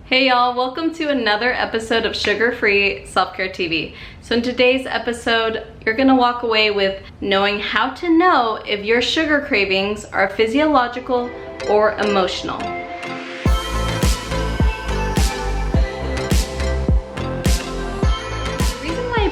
Hey y'all, welcome to another episode of Sugar-Free Self-Care TV. So in today's episode, you're gonna walk away with knowing how to know if your sugar cravings are physiological or emotional.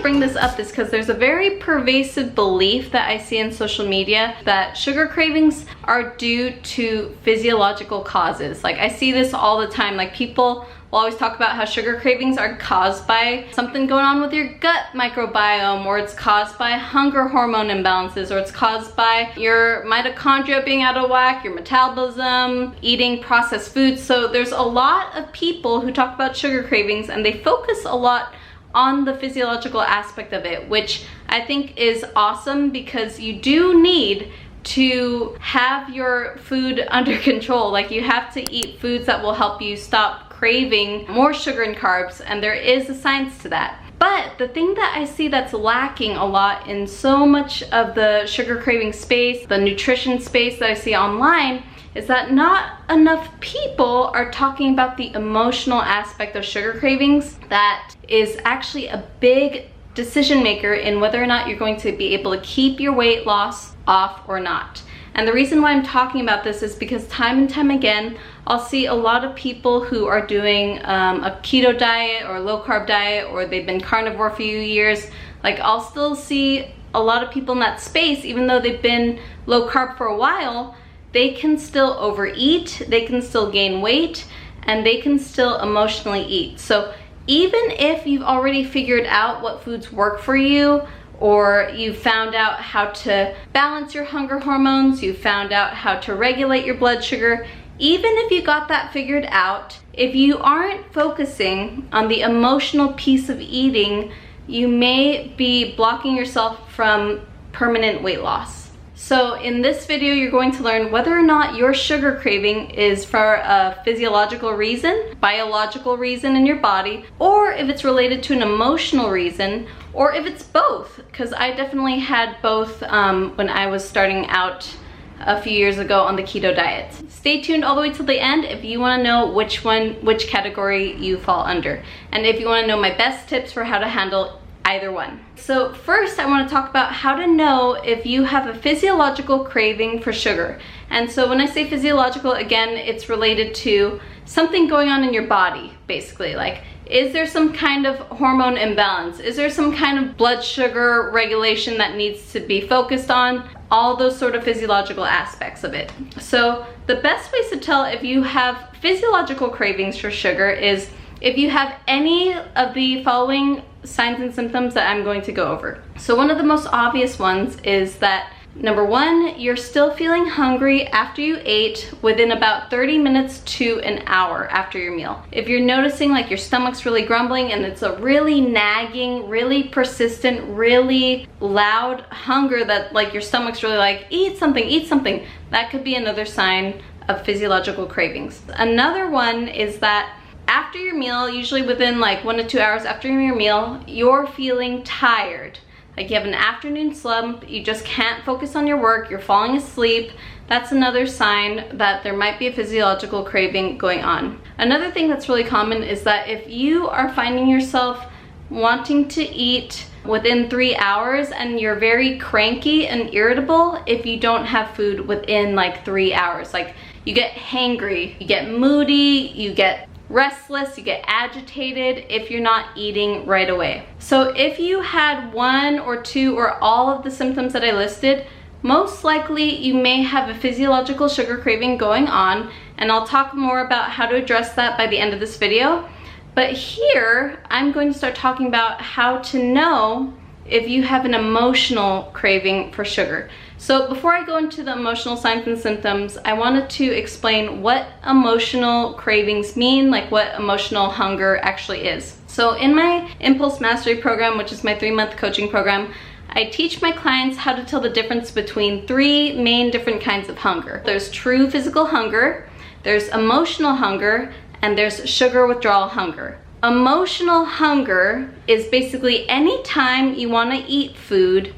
Bring this up is because there's a very pervasive belief that I see in social media that sugar cravings are due to physiological causes. Like I see this all the time. Like people will always talk about how sugar cravings are caused by something going on with your gut microbiome, or it's caused by hunger hormone imbalances, or it's caused by your mitochondria being out of whack, your metabolism, eating processed foods. So there's a lot of people who talk about sugar cravings and they focus a lot on the physiological aspect of it, which I think is awesome because you do need to have your food under control. Like you have to eat foods that will help you stop craving more sugar and carbs, and there is a science to that. But the thing that I see that's lacking a lot in so much of the sugar craving space, the nutrition space that I see online, is that not enough people are talking about the emotional aspect of sugar cravings that is actually a big decision maker in whether or not you're going to be able to keep your weight loss off or not. And the reason why I'm talking about this is because time and time again, I'll see a lot of people who are doing a keto diet or low carb diet, or they've been carnivore for a few years. Like I'll still see a lot of people in that space, even though they've been low carb for a while, they can still overeat, they can still gain weight, and they can still emotionally eat. So even if you've already figured out what foods work for you, or you found out how to balance your hunger hormones, you found out how to regulate your blood sugar, even if you got that figured out, if you aren't focusing on the emotional piece of eating, you may be blocking yourself from permanent weight loss. So in this video, you're going to learn whether or not your sugar craving is for a physiological reason, biological reason in your body, or if it's related to an emotional reason, or if it's both, because I definitely had both when I was starting out a few years ago on the keto diet. Stay tuned all the way till the end if you want to know which category you fall under, and if you want to know my best tips for how to handle either one. So first I want to talk about how to know if you have a physiological craving for sugar. And so when I say physiological, again, it's related to something going on in your body, basically. Like, is there some kind of hormone imbalance? Is there some kind of blood sugar regulation that needs to be focused on? All those sort of physiological aspects of it. So the best ways to tell if you have physiological cravings for sugar is if you have any of the following signs and symptoms that I'm going to go over. So one of the most obvious ones is that, number one, you're still feeling hungry after you ate within about 30 minutes to an hour after your meal. If you're noticing like your stomach's really grumbling and it's a really nagging, really persistent, really loud hunger that like your stomach's really like, eat something, that could be another sign of physiological cravings. Another one is that after your meal, usually within like 1 to 2 hours after your meal, you're feeling tired. Like you have an afternoon slump, you just can't focus on your work, you're falling asleep. That's another sign that there might be a physiological craving going on. Another thing that's really common is that if you are finding yourself wanting to eat within 3 hours and you're very cranky and irritable if you don't have food within like 3 hours. Like you get hangry, you get moody, you get restless, you get agitated if you're not eating right away. So if you had one or two or all of the symptoms that I listed, most likely you may have a physiological sugar craving going on, and I'll talk more about how to address that by the end of this video. But here, I'm going to start talking about how to know if you have an emotional craving for sugar. So before I go into the emotional signs and symptoms, I wanted to explain what emotional cravings mean, like what emotional hunger actually is. So in my Impulse Mastery program, which is my 3-month coaching program, I teach my clients how to tell the difference between 3 main different kinds of hunger. There's true physical hunger, there's emotional hunger, and there's sugar withdrawal hunger. Emotional hunger is basically any time you want to eat food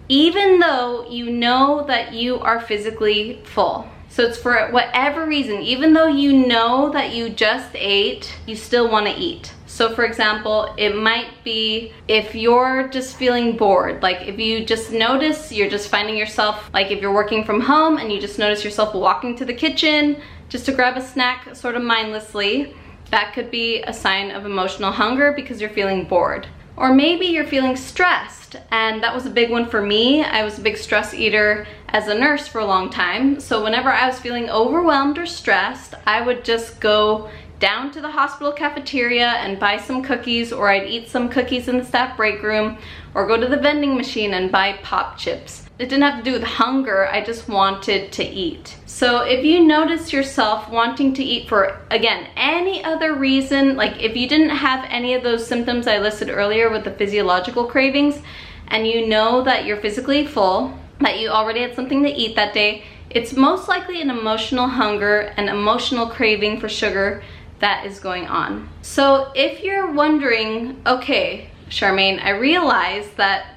even though you know that you are physically full. So it's for whatever reason, even though you know that you just ate, you still want to eat. So for example, it might be if you're just feeling bored, like if you just notice you're just finding yourself, like if you're working from home and you just notice yourself walking to the kitchen just to grab a snack sort of mindlessly, that could be a sign of emotional hunger because you're feeling bored. Or maybe you're feeling stressed, and that was a big one for me. I was a big stress eater as a nurse for a long time. So whenever I was feeling overwhelmed or stressed, I would just go down to the hospital cafeteria and buy some cookies, or I'd eat some cookies in the staff break room, or go to the vending machine and buy pop chips. It didn't have to do with hunger, I just wanted to eat. So if you notice yourself wanting to eat for, again, any other reason, like if you didn't have any of those symptoms I listed earlier with the physiological cravings, and you know that you're physically full, that you already had something to eat that day, it's most likely an emotional hunger, an emotional craving for sugar that is going on. So if you're wondering, okay, Charmaine, I realize that,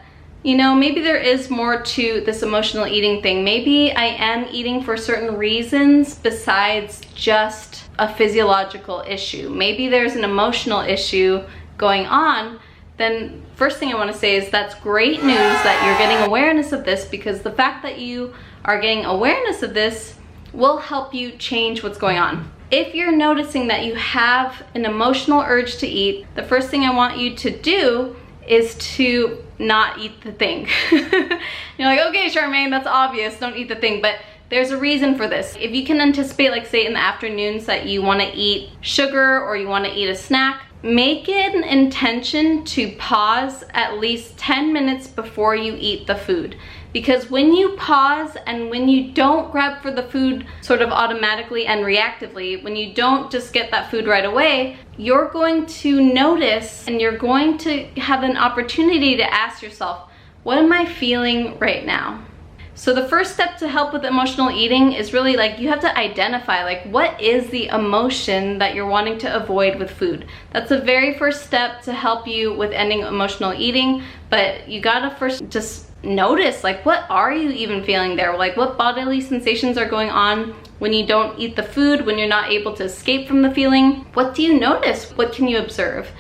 you know, maybe there is more to this emotional eating thing. Maybe I am eating for certain reasons besides just a physiological issue. Maybe there's an emotional issue going on. Then first thing I want to say is that's great news that you're getting awareness of this, because the fact that you are getting awareness of this will help you change what's going on. If you're noticing that you have an emotional urge to eat, the first thing I want you to do is to not eat the thing. You're like, okay, Charmaine, that's obvious, don't eat the thing, but there's a reason for this. If you can anticipate, like say in the afternoons that you want to eat sugar or you want to eat a snack, make it an intention to pause at least 10 minutes before you eat the food. Because when you pause and when you don't grab for the food sort of automatically and reactively, when you don't just get that food right away, you're going to notice and you're going to have an opportunity to ask yourself, what am I feeling right now? So the first step to help with emotional eating is really like you have to identify like what is the emotion that you're wanting to avoid with food. That's the very first step to help you with ending emotional eating, but you gotta first just notice like what are you even feeling there? Like what bodily sensations are going on when you don't eat the food, when you're not able to escape from the feeling? What do you notice? What can you observe?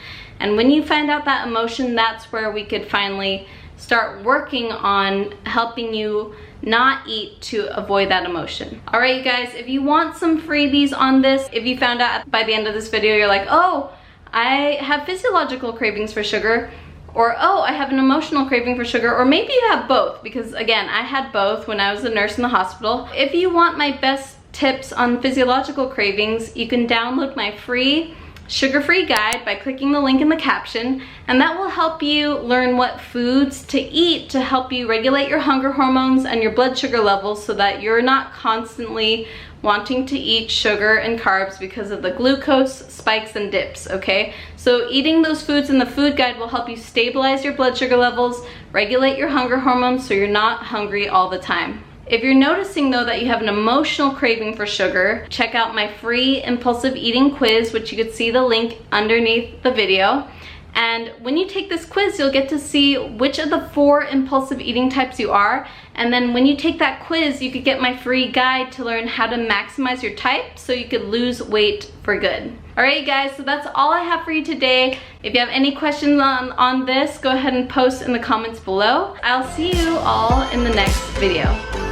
And when you find out that emotion, that's where we could finally start working on helping you not eat to avoid that emotion. All right, you guys, if you want some freebies on this, if you found out by the end of this video, you're like, oh, I have physiological cravings for sugar, or oh, I have an emotional craving for sugar, or maybe you have both, because again, I had both when I was a nurse in the hospital. If you want my best tips on physiological cravings, you can download my free sugar-free guide by clicking the link in the caption, and that will help you learn what foods to eat to help you regulate your hunger hormones and your blood sugar levels so that you're not constantly wanting to eat sugar and carbs because of the glucose spikes and dips, okay? So eating those foods in the food guide will help you stabilize your blood sugar levels, regulate your hunger hormones so you're not hungry all the time. If you're noticing though that you have an emotional craving for sugar, check out my free impulsive eating quiz, which you could see the link underneath the video. And when you take this quiz, you'll get to see which of the 4 impulsive eating types you are. And then when you take that quiz, you could get my free guide to learn how to maximize your type so you could lose weight for good. All right, guys, so that's all I have for you today. If you have any questions on this, go ahead and post in the comments below. I'll see you all in the next video.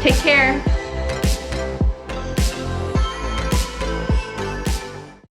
Take care.